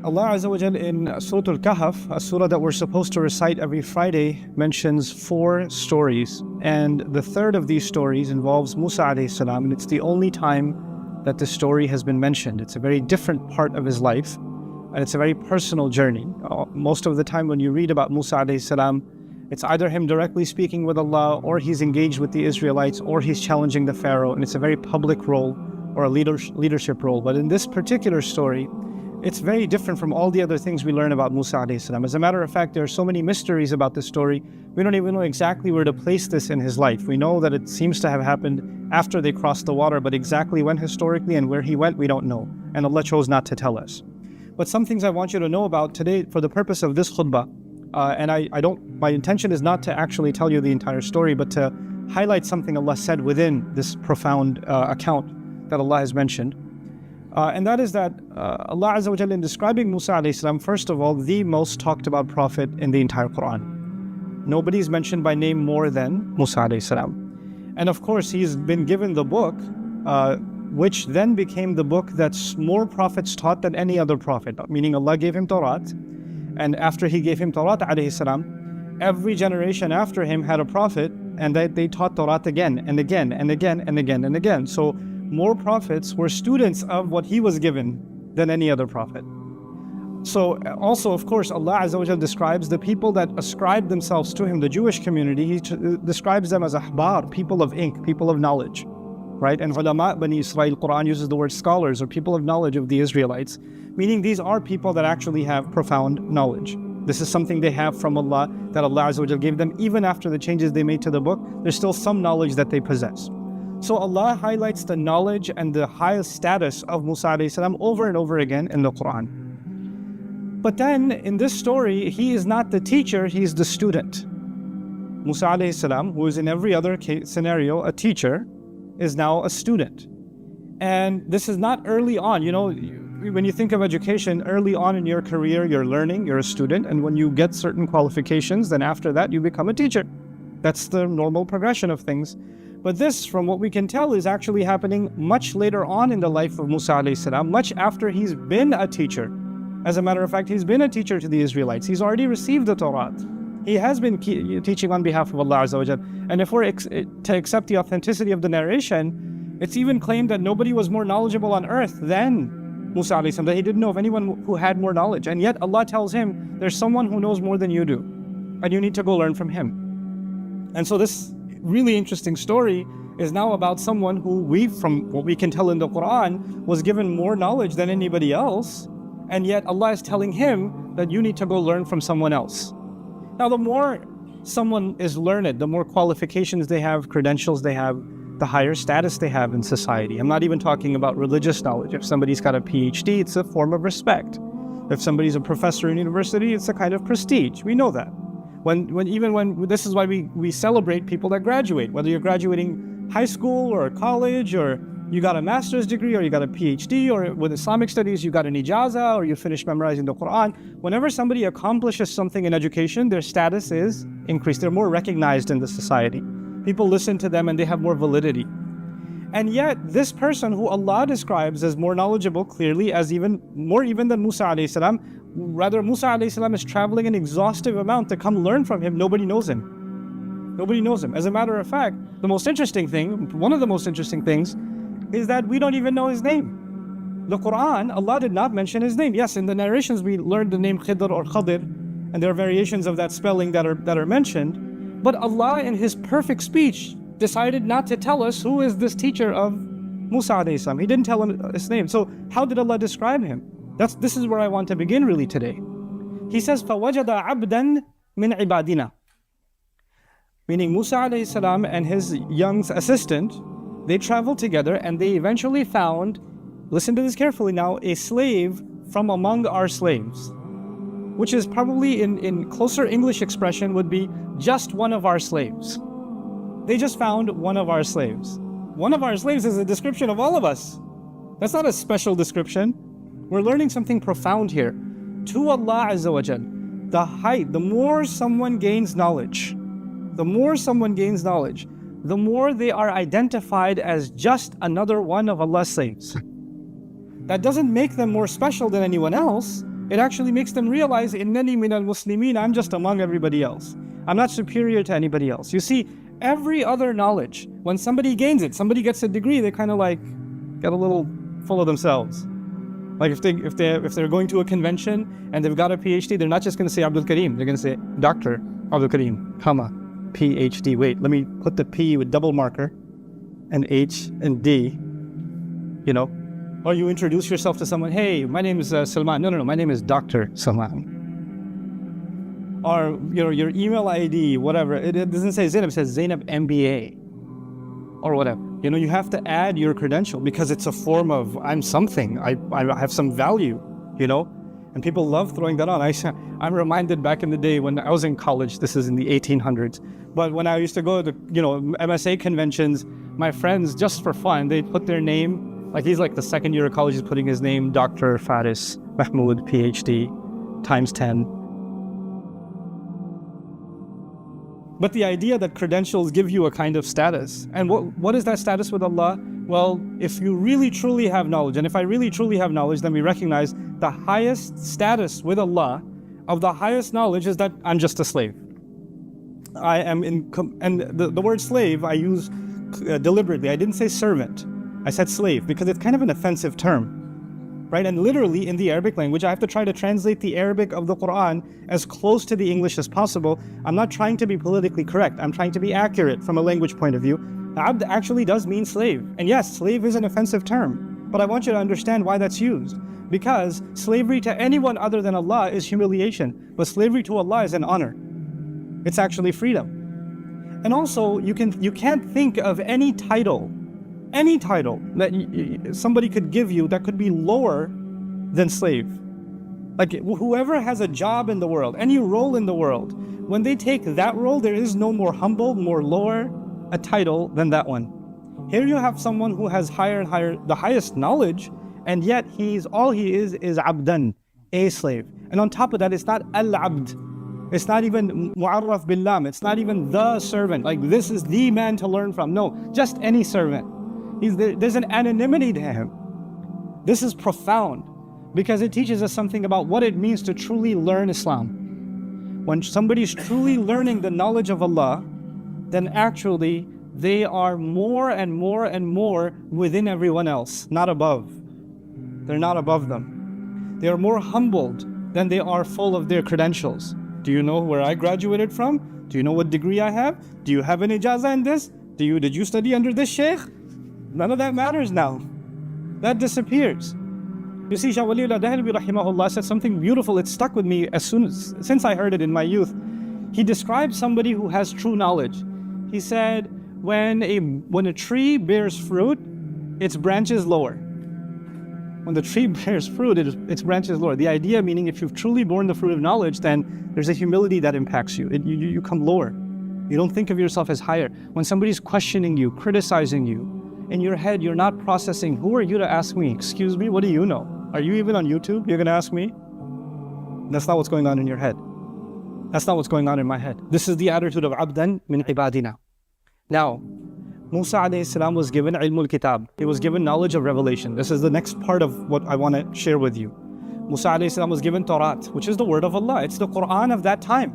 Allah Azza wa Jal in Surah Al-Kahf, a surah that we're supposed to recite every Friday, mentions 4 stories. And the third of these stories involves Musa alayhi salam, and it's the only time that this story has been mentioned. It's a very different part of his life, and it's a very personal journey. Most of the time when you read about Musa alayhi salam, it's either him directly speaking with Allah, or he's engaged with the Israelites, or he's challenging the Pharaoh, and it's a very public role or a leadership role. But in this particular story, it's very different from all the other things we learn about Musa alayhi salam. As a matter of fact, there are so many mysteries about this story, we don't even know exactly where to place this in his life. We know that it seems to have happened after they crossed the water, but exactly when historically and where he went, we don't know. And Allah chose not to tell us. But some things I want you to know about today for the purpose of this khutbah. My intention is not to actually tell you the entire story, but to highlight something Allah said within this profound account that Allah has mentioned. And that is that Allah Azza wa Jalla, in describing Musa alayhi salam, first of all, the most talked about prophet in the entire Quran. Nobody is mentioned by name more than Musa alayhi salam. And of course, he's been given the book, which then became the book that's more prophets taught than any other prophet. Meaning Allah gave him Torah, and after he gave him Torah alayhi salam, every generation after him had a prophet, and they taught Torah again and again and again and again and again. So more prophets were students of what he was given than any other prophet. So also, of course, Allah Azza wa Jalla describes the people that ascribe themselves to him, the Jewish community. He describes them as ahbar, people of ink, people of knowledge, right? And ulama Bani Israel, Quran uses the word scholars, or people of knowledge of the Israelites, meaning these are people that actually have profound knowledge. This is something they have from Allah, that Allah Azza wa Jalla gave them. Even after the changes they made to the book, there's still some knowledge that they possess. So Allah highlights the knowledge and the high status of Musa alayhi salam over and over again in the Quran. But then in this story, he is not the teacher, he is the student. Musa alayhi salam, who is in every other scenario a teacher, is now a student. And this is not early on. You know, when you think of education, early on in your career, you're learning, you're a student, and when you get certain qualifications, then after that you become a teacher. That's the normal progression of things. But this, from what we can tell, is actually happening much later on in the life of Musa alayhi salam, much after he's been a teacher. As a matter of fact, he's been a teacher to the Israelites. He's already received the Torah. He has been teaching on behalf of Allah Azza wa Jalla. And if we're to accept the authenticity of the narration, it's even claimed that nobody was more knowledgeable on earth than Musa alayhi salam, that he didn't know of anyone who had more knowledge. And yet Allah tells him, there's someone who knows more than you do, and you need to go learn from him. And so this really interesting story is now about someone who from what we can tell in the Quran, was given more knowledge than anybody else, and yet Allah is telling him that you need to go learn from someone else. Now, the more someone is learned, the more qualifications they have, credentials they have, the higher status they have in society. I'm not even talking about religious knowledge. If somebody's got a PhD, it's a form of respect. If somebody's a professor in university, it's a kind of prestige. We know that. This is why we celebrate people that graduate, whether you're graduating high school or college, or you got a master's degree, or you got a PhD, or with Islamic studies, you got an ijazah, or you finished memorizing the Quran. Whenever somebody accomplishes something in education, their status is increased. They're more recognized in the society. People listen to them and they have more validity. And yet, this person who Allah describes as more knowledgeable, clearly, as even than Musa alayhi salam, rather Musa alayhi salam is traveling an exhaustive amount to come learn from him. Nobody knows him. Nobody knows him. As a matter of fact, one of the most interesting things, is that we don't even know his name. The Quran, Allah did not mention his name. Yes, in the narrations we learned the name Khidr or Khadir, and there are variations of that spelling that are mentioned. But Allah, in his perfect speech, decided not to tell us who is this teacher of Musa alayhi salam. He didn't tell him his name. So how did Allah describe him? This is where I want to begin really today. He says, فَوَجَدَ عَبْدًا مِنْ عِبَادِنَا. Meaning Musa alayhi salam and his young assistant, they traveled together and they eventually found, listen to this carefully now, a slave from among our slaves. Which is probably in closer English expression would be just one of our slaves. They just found one of our slaves. One of our slaves is a description of all of us. That's not a special description. We're learning something profound here. To Allah Azza wa Jal, the more someone gains knowledge, the more they are identified as just another one of Allah's slaves. That doesn't make them more special than anyone else, It actually makes them realize, innani min al-muslimin, I'm just among everybody else. I'm not superior to anybody else. You see, every other knowledge, when somebody gains it, somebody gets a degree, they kind of like get a little full of themselves. Like if they're going to a convention and they've got a PhD, they're not just going to say Abdul Karim, they're going to say Dr. Abdul Karim, comma, PhD. Wait, let me put the P with double marker and H and D, you know. Or you introduce yourself to someone, hey, my name is Salman. No, my name is Dr. Salman. Or your email ID, whatever. It doesn't say Zainab, it says Zainab MBA or whatever. You know, you have to add your credential because it's a form of I'm something. I have some value, you know. And people love throwing that on. I'm reminded back in the day when I was in college, this is in the 1800s, but when I used to go to, you know, MSA conventions, my friends, just for fun, they'd put their name, like he's like the second year of college, he's putting his name, Dr. Faris Mahmoud, PhD, times 10. But the idea that credentials give you a kind of status. And what is that status with Allah? Well, if you really truly have knowledge, and if I really truly have knowledge, then we recognize the highest status with Allah, of the highest knowledge, is that I'm just a slave. I am and the word slave I use deliberately. I didn't say servant. I said slave because it's kind of an offensive term, right? And literally in the Arabic language, I have to try to translate the Arabic of the Quran as close to the English as possible. I'm not trying to be politically correct. I'm trying to be accurate from a language point of view. Abd actually does mean slave. And yes, slave is an offensive term, but I want you to understand why that's used. Because slavery to anyone other than Allah is humiliation, but slavery to Allah is an honor. It's actually freedom. And also, you can't think of any title that somebody could give you that could be lower than slave. Like whoever has a job in the world, any role in the world, when they take that role, there is no more humble, more lower a title than that one. Here you have someone who has higher and higher, the highest knowledge, and yet all he is abdan, a slave. And on top of that, it's not al-abd. It's not even mu'arraf bil-lam. It's not even the servant. Like this is the man to learn from. No, just any servant. There's an anonymity to him. This is profound because it teaches us something about what it means to truly learn Islam. When somebody's truly learning the knowledge of Allah, then actually they are more and more and more within everyone else, not above. They're not above them. They are more humbled than they are full of their credentials. Do you know where I graduated from? Do you know what degree I have? Do you have an ijazah in this? Did you study under this sheikh? None of that matters now. That disappears. You see, Shah Waliullah Dahlvi rahimahullah said something beautiful. It stuck with me since I heard it in my youth. He described somebody who has true knowledge. He said, when a tree bears fruit, its branches lower. When the tree bears fruit, its branches lower. The idea meaning if you've truly borne the fruit of knowledge, then there's a humility that impacts you. You come lower. You don't think of yourself as higher. When somebody's questioning you, criticizing you, in your head, you're not processing, who are you to ask me? Excuse me, what do you know? Are you even on YouTube? You're going to ask me? That's not what's going on in your head. That's not what's going on in my head. This is the attitude of abdan min ibadina. Now, Musa alayhi salam was given ilmul kitab. He was given knowledge of revelation. This is the next part of what I want to share with you. Musa alayhi salam was given Tawrat, which is the word of Allah. It's the Quran of that time.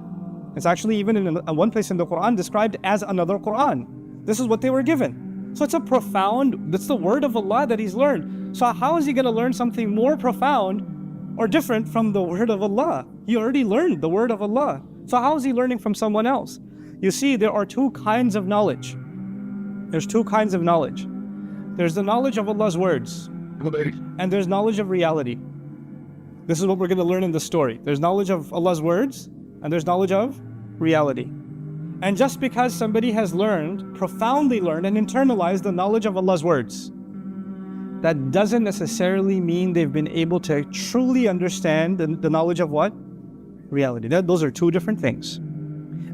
It's actually even in one place in the Quran described as another Quran. This is what they were given. So it's that's the word of Allah that he's learned. So how is he going to learn something more profound or different from the word of Allah? He already learned the word of Allah. So how is he learning from someone else? You see, there are two kinds of knowledge. There's two kinds of knowledge. There's the knowledge of Allah's words, and there's knowledge of reality. This is what we're going to learn in the story. There's knowledge of Allah's words, and there's knowledge of reality. And just because somebody has learned, profoundly learned, and internalized the knowledge of Allah's words, that doesn't necessarily mean they've been able to truly understand the knowledge of what? Reality. Those are two different things.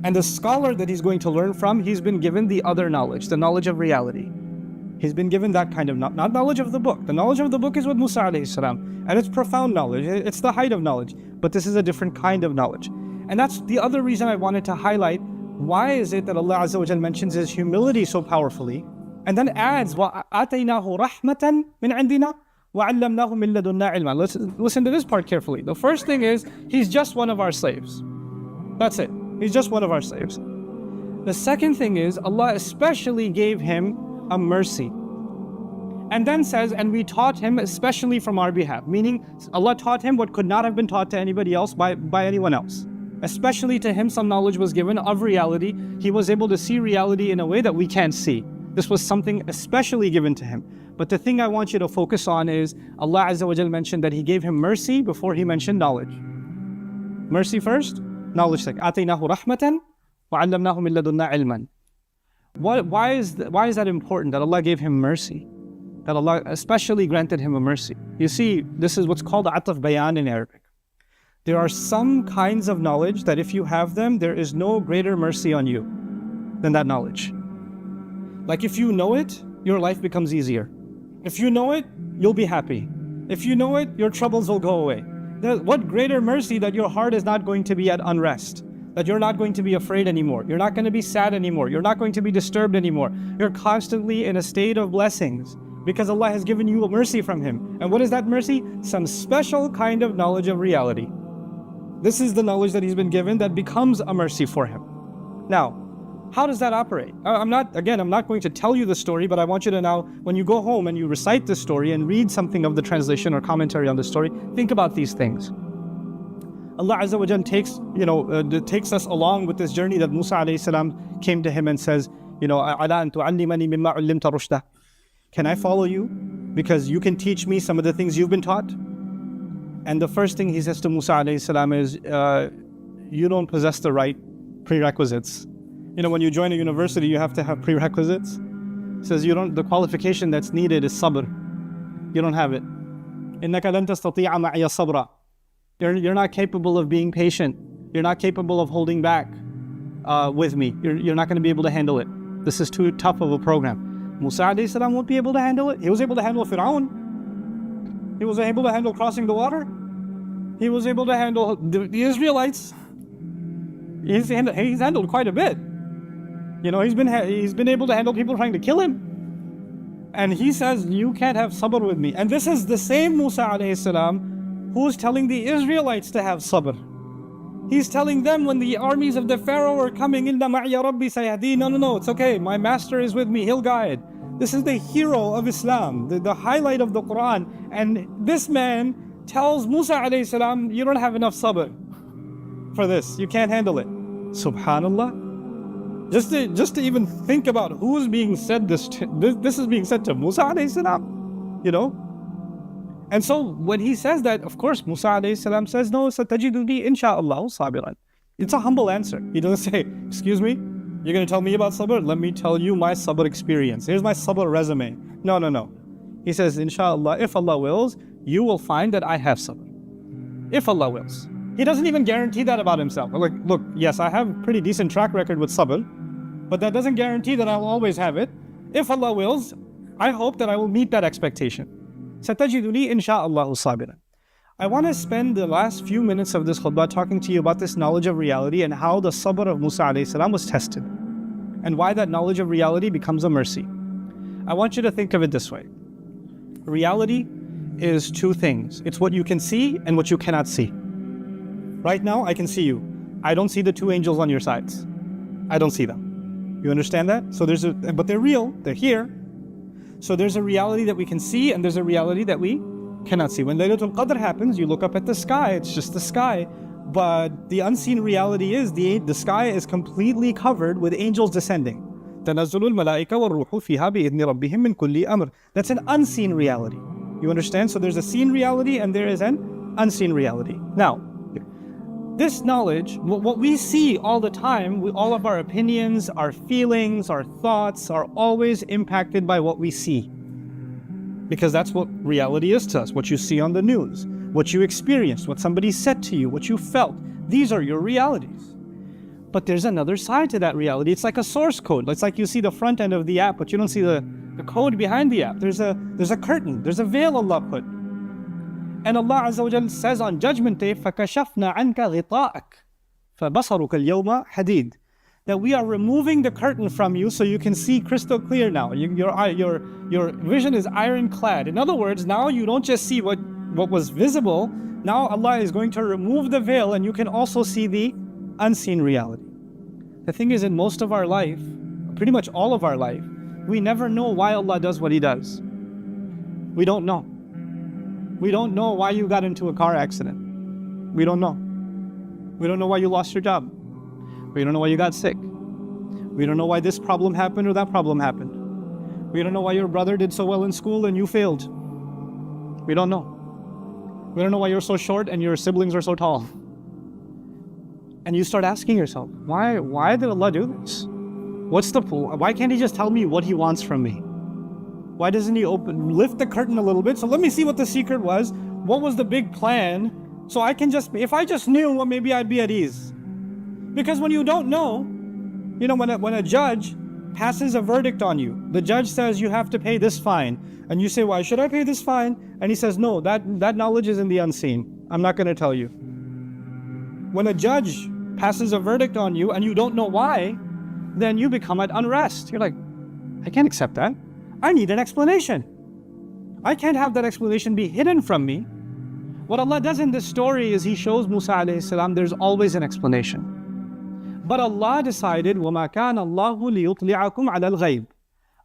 And the scholar that he's going to learn from, he's been given the other knowledge, the knowledge of reality. He's been given that kind of, not knowledge of the book. The knowledge of the book is with Musa alayhi salam, and it's profound knowledge. It's the height of knowledge, but this is a different kind of knowledge. And that's the other reason I wanted to highlight, why is it that Allah Azza wa Jal mentions His humility so powerfully, and then adds, وَآتَيْنَاهُ رَحْمَةً مِنْ عِنْدِنَا, وَعَلَّمْنَاهُ مِن لَدُنَّا عِلْمًا. Listen to this part carefully. The first thing is, he's just one of our slaves. That's it. He's just one of our slaves. The second thing is, Allah especially gave him a mercy. And then says, and we taught him especially from our behalf. Meaning, Allah taught him what could not have been taught to anybody else by anyone else. Especially to him, some knowledge was given of reality. He was able to see reality in a way that we can't see. This was something especially given to him. But the thing I want you to focus on is, Allah Azza wa Jal mentioned that He gave him mercy before He mentioned knowledge. Mercy first, knowledge second. آتَيْنَاهُ رَحْمَةً وَعَلَّمْنَاهُ مِن لَدُنَّا عِلْمًا. Why is that important, that Allah gave him mercy? That Allah especially granted him a mercy. You see, this is what's called ataf bayan in Arabic. There are some kinds of knowledge that if you have them, there is no greater mercy on you than that knowledge. Like if you know it, your life becomes easier. If you know it, you'll be happy. If you know it, your troubles will go away. What greater mercy that your heart is not going to be at unrest, that you're not going to be afraid anymore, you're not going to be sad anymore, you're not going to be disturbed anymore. You're constantly in a state of blessings because Allah has given you a mercy from Him. And what is that mercy? Some special kind of knowledge of reality. This is the knowledge that he's been given that becomes a mercy for him. Now, how does that operate? I'm not going to tell you the story, but I want you to now, when you go home and you recite this story and read something of the translation or commentary on the story, think about these things. Allah Azza wa Jal takes us along with this journey that Musa alayhi salam came to him and says, "Ala an tu'allimani mimma 'ullimta rushda." Can I follow you? Because you can teach me some of the things you've been taught. And the first thing he says to Musa alayhi salam is, you don't possess the right prerequisites. When you join a university, you have to have prerequisites. He says, the qualification that's needed is sabr. You don't have it. إِنَّكَ لَن تَسْتَطِيعَ مَعِيَ صَبْرًا. You're not capable of being patient. You're not capable of holding back with me. You're not going to be able to handle it. This is too tough of a program. Musa alayhi salam won't be able to handle it. He was able to handle Fir'aun. He was able to handle crossing the water. He was able to handle the Israelites. He's handled quite a bit. He's been able to handle people trying to kill him. And he says, you can't have sabr with me. And this is the same Musa alayhi salam who's telling the Israelites to have sabr. He's telling them when the armies of the Pharaoh are coming, Inna ma'iya rabbi sayahdeen. No, it's okay. My master is with me. He'll guide. This is the hero of Islam, the highlight of the Quran. And this man tells Musa alayhi salam, you don't have enough sabr for this. You can't handle it. Subhanallah. Just to even think about who's being said this is being said to Musa alayhi salam, And so when he says that, of course, Musa alayhi salam says, no, satajiduni insha'Allah sabiran. It's a humble answer. He doesn't say, excuse me, you're going to tell me about sabr? Let me tell you my sabr experience. Here's my sabr resume. No. He says, insha'Allah, if Allah wills, you will find that I have sabr. If Allah wills. He doesn't even guarantee that about himself. Like, look, yes, I have a pretty decent track record with sabr, but that doesn't guarantee that I'll always have it. If Allah wills, I hope that I will meet that expectation. Satajiduni insha'Allahu sabiran. I want to spend the last few minutes of this khutbah talking to you about this knowledge of reality and how the sabr of Musa alayhi salam was tested, and why that knowledge of reality becomes a mercy. I want you to think of it this way. Reality is two things. It's what you can see and what you cannot see. Right now, I can see you. I don't see the two angels on your sides. I don't see them. You understand that? But they're real. They're here. So there's a reality that we can see, and there's a reality that we cannot see. When Laylatul Qadr happens, you look up at the sky. It's just the sky. But the unseen reality is the sky is completely covered with angels descending. تَنَزُّلُ الْمَلَائِكَ وَالْرُوحُ فِيهَا بِإِذْنِ رَبِّهِم مِّن كُلِّ أَمْرٍ. That's an unseen reality. You understand? So there's a seen reality and there is an unseen reality. Now, this knowledge, what we see all the time, all of our opinions, our feelings, our thoughts are always impacted by what we see. Because that's what reality is to us, what you see on the news, what you experienced, what somebody said to you, what you felt. These are your realities. But there's another side to that reality. It's like a source code. It's like you see the front end of the app, but you don't see the code behind the app. There's a curtain, there's a veil Allah put. And Allah Azza wa Jal says on Judgment Day, فَكَشَفْنَا عَنْكَ غِطَاءَكَ فَبَصَرُكَ الْيَوْمَ حَدِيد. that we are removing the curtain from you so you can see crystal clear now. Your vision is ironclad. In other words, now you don't just see what was visible. Now Allah is going to remove the veil and you can also see the unseen reality. The thing is, in most of our life, pretty much all of our life, we never know why Allah does what He does. We don't know. We don't know why you got into a car accident. We don't know. We don't know why you lost your job. We don't know why you got sick. We don't know why this problem happened or that problem happened. We don't know why your brother did so well in school and you failed. We don't know. We don't know why you're so short and your siblings are so tall. And you start asking yourself, why did Allah do this? Why can't He just tell me what He wants from me? Why doesn't He lift the curtain a little bit? So let me see what the secret was. What was the big plan? So I can if I just knew, well, maybe I'd be at ease. Because when you don't know, when a judge passes a verdict on you, the judge says you have to pay this fine. And you say, why should I pay this fine? And he says, no, that knowledge is in the unseen. I'm not going to tell you. When a judge passes a verdict on you and you don't know why, then you become at unrest. You're like, I can't accept that. I need an explanation. I can't have that explanation be hidden from me. What Allah does in this story is He shows Musa alayhi salam there's always an explanation. But Allah decided, وَمَا كَانَ اللَّهُ لِيُطْلِعَكُمْ عَلَى الْغَيْبِ.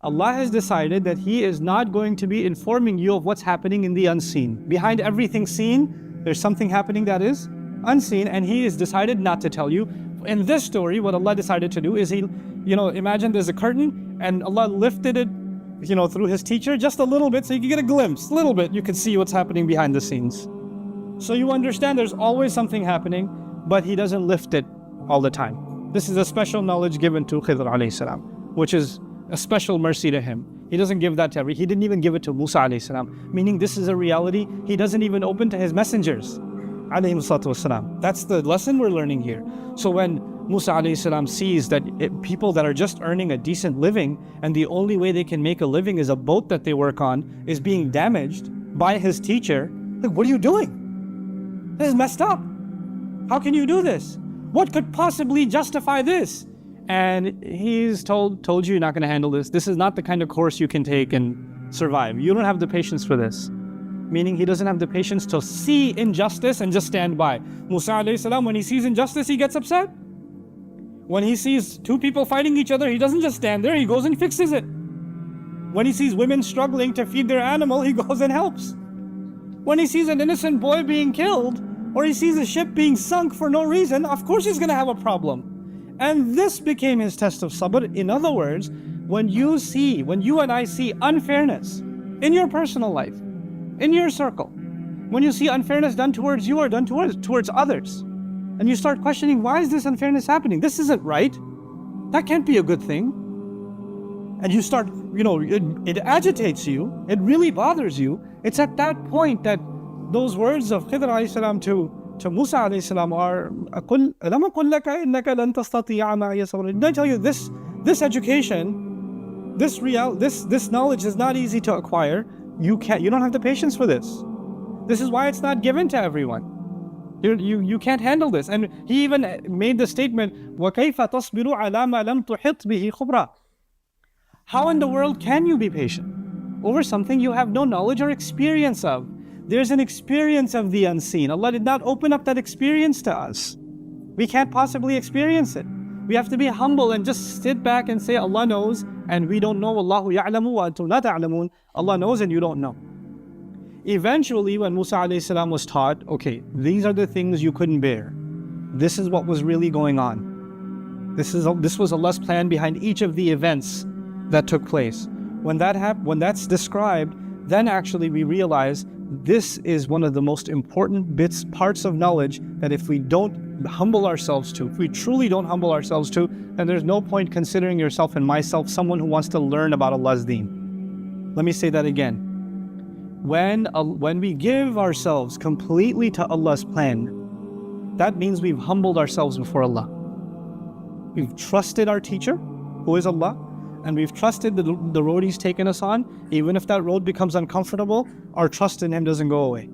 Allah has decided that He is not going to be informing you of what's happening in the unseen. Behind everything seen, there's something happening that is unseen, and He has decided not to tell you. In this story, what Allah decided to do is imagine there's a curtain, and Allah lifted it, through His teacher just a little bit so you can get a glimpse, a little bit, you can see what's happening behind the scenes. So you understand there's always something happening, but He doesn't lift it all the time. This is a special knowledge given to Khidr alayhi salam, which is a special mercy to him. He doesn't give that to every. He didn't even give it to Musa alayhi salam, meaning this is a reality He doesn't even open to His messengers alayhi salatu wasalam. That's the lesson we're learning here. So when Musa alayhi salam sees that people that are just earning a decent living and the only way they can make a living is a boat that they work on is being damaged by his teacher, like, what are you doing? This is messed up. How can you do this? What could possibly justify this? And he's told you you're not going to handle this. This is not the kind of course you can take and survive. You don't have the patience for this. Meaning he doesn't have the patience to see injustice and just stand by. Musa alayhi salam, when he sees injustice, he gets upset. When he sees two people fighting each other, he doesn't just stand there, he goes and fixes it. When he sees women struggling to feed their animal, he goes and helps. When he sees an innocent boy being killed, or he sees a ship being sunk for no reason, of course he's going to have a problem. And this became his test of sabr. In other words, when you and I see unfairness in your personal life, in your circle, when you see unfairness done towards you or done towards others, and you start questioning, why is this unfairness happening? This isn't right. That can't be a good thing. And you start, it agitates you, it really bothers you. It's at that point that those words of Khidr alayhi salam to Musa alayhi salam are, did I tell you this education, this knowledge is not easy to acquire. You don't have the patience for this. This is why it's not given to everyone. You can't handle this. And he even made the statement, وَكَيْفَ تَصْبِرُ عَلَى مَا لَمْ تُحِطْ بِهِ خُبْرًا. How in the world can you be patient over something you have no knowledge or experience of? There's an experience of the unseen. Allah did not open up that experience to us. We can't possibly experience it. We have to be humble and just sit back and say, Allah knows and we don't know. Wallahu ya'lamu wa antum la ta'lamun. Allah knows and you don't know. Eventually, when Musa alayhi salam was taught, okay, these are the things you couldn't bear. This is what was really going on. This was Allah's plan behind each of the events that took place. When that's described, then actually we realize this is one of the most important parts of knowledge that if we don't humble ourselves to, if we truly don't humble ourselves to, then there's no point considering yourself and myself someone who wants to learn about Allah's deen. Let me say that again. When we give ourselves completely to Allah's plan, that means we've humbled ourselves before Allah. We've trusted our teacher, who is Allah, and we've trusted the road He's taken us on. Even if that road becomes uncomfortable, our trust in Him doesn't go away.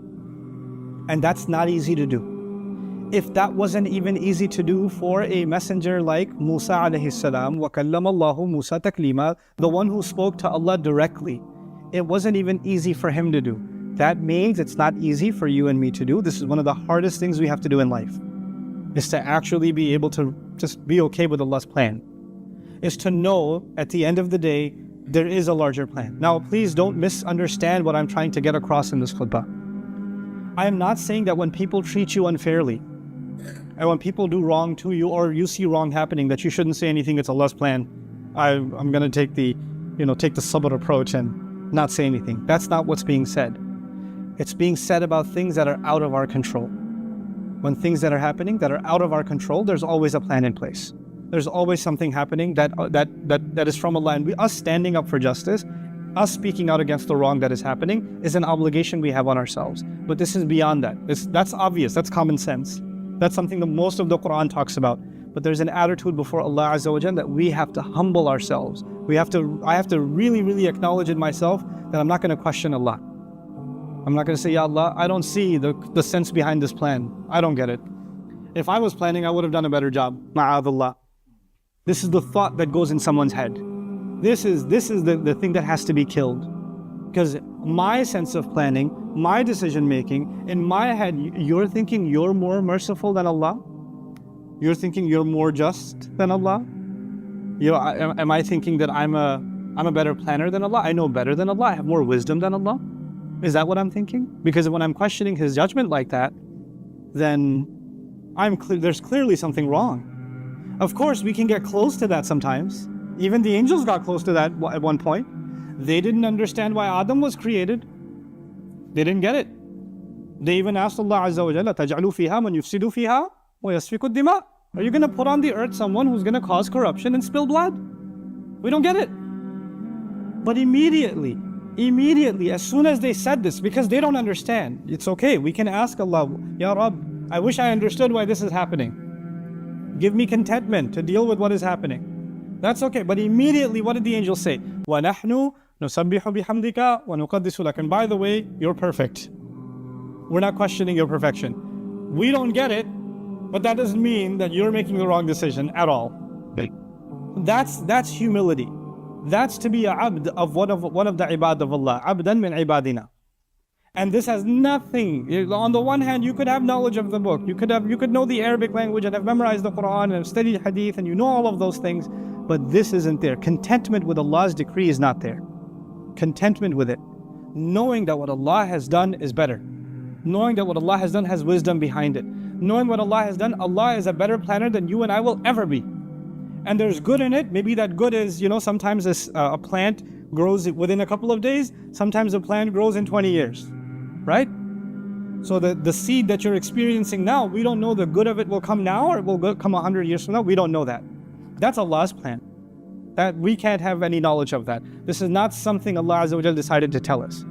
And that's not easy to do. If that wasn't even easy to do for a messenger like Musa alayhi salam, وَكَلَّمَ اللَّهُ مُوسَى تَكْلِيمًا, the one who spoke to Allah directly, it wasn't even easy for him to do. That means it's not easy for you and me to do. This is one of the hardest things we have to do in life, is to actually be able to just be okay with Allah's plan. Is to know at the end of the day, there is a larger plan. Now, please don't misunderstand what I'm trying to get across in this khutbah. I am not saying that when people treat you unfairly, and when people do wrong to you, or you see wrong happening, that you shouldn't say anything, it's Allah's plan. I'm going to take the sabr approach and not say anything. That's not what's being said. It's being said about things that are out of our control. When things that are happening that are out of our control, there's always a plan in place. There's always something happening that is from Allah. And us standing up for justice, us speaking out against the wrong that is happening, is an obligation we have on ourselves. But this is beyond that. That's obvious. That's common sense. That's something that most of the Quran talks about. But there's an attitude before Allah Azza wa Jalla that we have to humble ourselves. I have to really, really acknowledge in myself that I'm not going to question Allah. I'm not going to say, Ya Allah, I don't see the sense behind this plan. I don't get it. If I was planning, I would have done a better job. Ma'adallah. This is the thought that goes in someone's head. This is the thing that has to be killed. Because my sense of planning, my decision making, in my head, you're thinking you're more merciful than Allah? You're thinking you're more just than Allah? Am I thinking that I'm a better planner than Allah? I know better than Allah? I have more wisdom than Allah? Is that what I'm thinking? Because when I'm questioning His judgment like that, then there's clearly something wrong. Of course, we can get close to that sometimes. Even the angels got close to that at one point. They didn't understand why Adam was created. They didn't get it. They even asked Allah Azza wa Jalla, تَجْعَلُوا فِيهَا مَنْ يُفْسِدُ فِيهَا وَيَسْفِكُ الدِّمَاء. Are you going to put on the earth someone who's going to cause corruption and spill blood? We don't get it. But immediately, as soon as they said this, because they don't understand, it's okay. We can ask Allah, Ya Rabb, I wish I understood why this is happening. Give me contentment to deal with what is happening. That's okay. But immediately, what did the angel say? وَنَحْنُ نُسَبِّحُ بِحَمْدِكَ وَنُقَدِّسُ لَكَ. And by the way, you're perfect. We're not questioning your perfection. We don't get it, but that doesn't mean that you're making the wrong decision at all. That's humility. That's to be a abd of one of the ibad of Allah. Abdan min ibadina. And this has nothing. On the one hand, you could have knowledge of the book. You could know the Arabic language and have memorized the Quran and have studied hadith and you know all of those things. But this isn't there. Contentment with Allah's decree is not there. Contentment with it. Knowing that what Allah has done is better. Knowing that what Allah has done has wisdom behind it. Knowing what Allah has done, Allah is a better planner than you and I will ever be. And there's good in it. Maybe that good is, sometimes a plant grows within a couple of days. Sometimes a plant grows in 20 years. Right? So the seed that you're experiencing now, we don't know the good of it will come now or it will come 100 years from now. We don't know that. That's Allah's plan. That we can't have any knowledge of that. This is not something Allah Azza wa Jalla decided to tell us.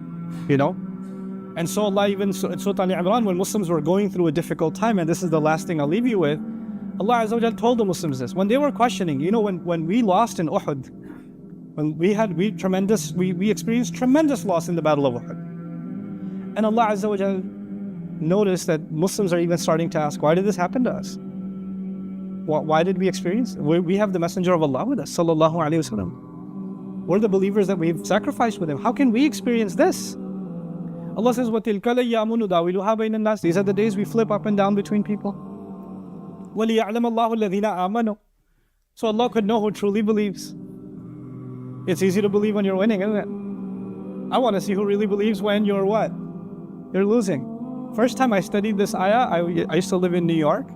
And so Allah, even in Surah Al-Imran, when Muslims were going through a difficult time, and this is the last thing I'll leave you with, Allah Azza wa Jalla told the Muslims this. When they were questioning, when we lost in Uhud, when we experienced tremendous loss in the Battle of Uhud. And Allah Azza wa Jalla noticed that Muslims are even starting to ask, why did this happen to us? Why did we experience it? We have the Messenger of Allah with us, sallallahu alayhi wasallam. We're the believers that we've sacrificed with Him. How can we experience this? Allah says, وَتِلْكَ الْأَيَّامُ نُدَاوِلُهَا بَيْنَ النَّاسِ. These are the days we flip up and down between people. وَلِيَعْلَمَ اللَّهُ الَّذِينَ آمَنُوا. So Allah could know who truly believes. It's easy to believe when you're winning, isn't it? I want to see who really believes when you're what? You're losing. First time I studied this ayah, I used to live in New York.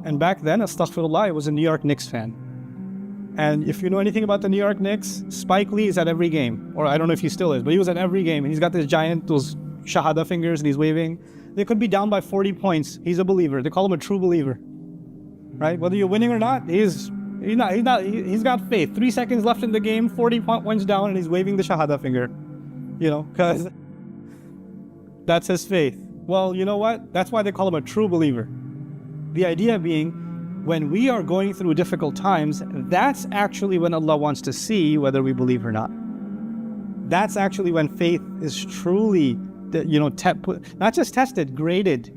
And back then, astaghfirullah, I was a New York Knicks fan. And if you know anything about the New York Knicks, Spike Lee is at every game. Or I don't know if he still is, but he was at every game. And he's got those shahada fingers and he's waving. They could be down by 40 points. He's a believer. They call him a true believer. Right? Whether you're winning or not, he's got faith. 3 seconds left in the game, 40 points down, and he's waving the shahada finger. Because that's his faith. Well, you know what? That's why they call him a true believer. The idea being, when we are going through difficult times, that's actually when Allah wants to see whether we believe or not. That's actually when faith is truly, not just tested, graded.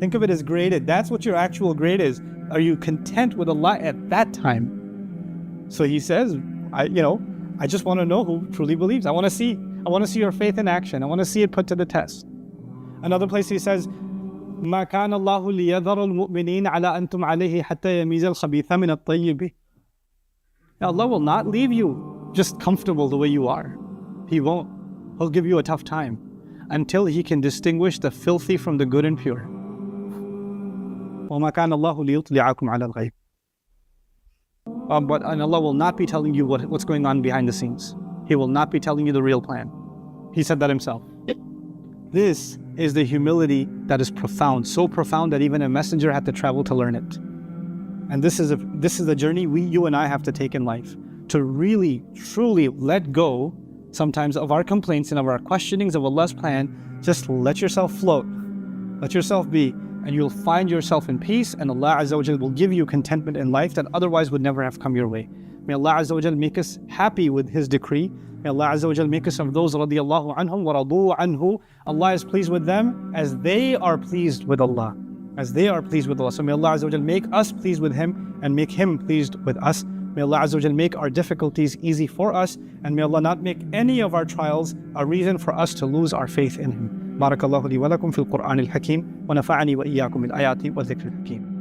Think of it as graded. That's what your actual grade is. Are you content with Allah at that time? So he says, I just want to know who truly believes. I want to see your faith in action. I want to see it put to the test. Another place he says, ما كان الله ليذر المؤمنين على أنتم عليه حتى يميز الخبيث من الطيب. Allah will not leave you just comfortable the way you are. He won't. He'll give you a tough time until He can distinguish the filthy from the good and pure. وما كان الله ليطلعكم على الغيب. And Allah will not be telling you what's going on behind the scenes. He will not be telling you the real plan. He said that Himself. This is the humility that is profound, so profound that even a messenger had to travel to learn it. And this is a journey you and I have to take in life, to really, truly let go sometimes of our complaints and of our questionings of Allah's plan. Just let yourself float, let yourself be, and you'll find yourself in peace, and Allah Azza wa Jal will give you contentment in life that otherwise would never have come your way. May Allah Azza wa Jal make us happy with His decree. May Allah Azza wa Jal make us of those radiyallahu anhum wa radu anhu. Allah is pleased with them as they are pleased with Allah. As they are pleased with Allah. So may Allah Azza wa Jal make us pleased with Him and make Him pleased with us. May Allah Azza wa Jal make our difficulties easy for us, and may Allah not make any of our trials a reason for us to lose our faith in Him. بارك الله لي ولكم في القرآن الحكيم ونفعني وإياكم بالآيات والذكر الحكيم.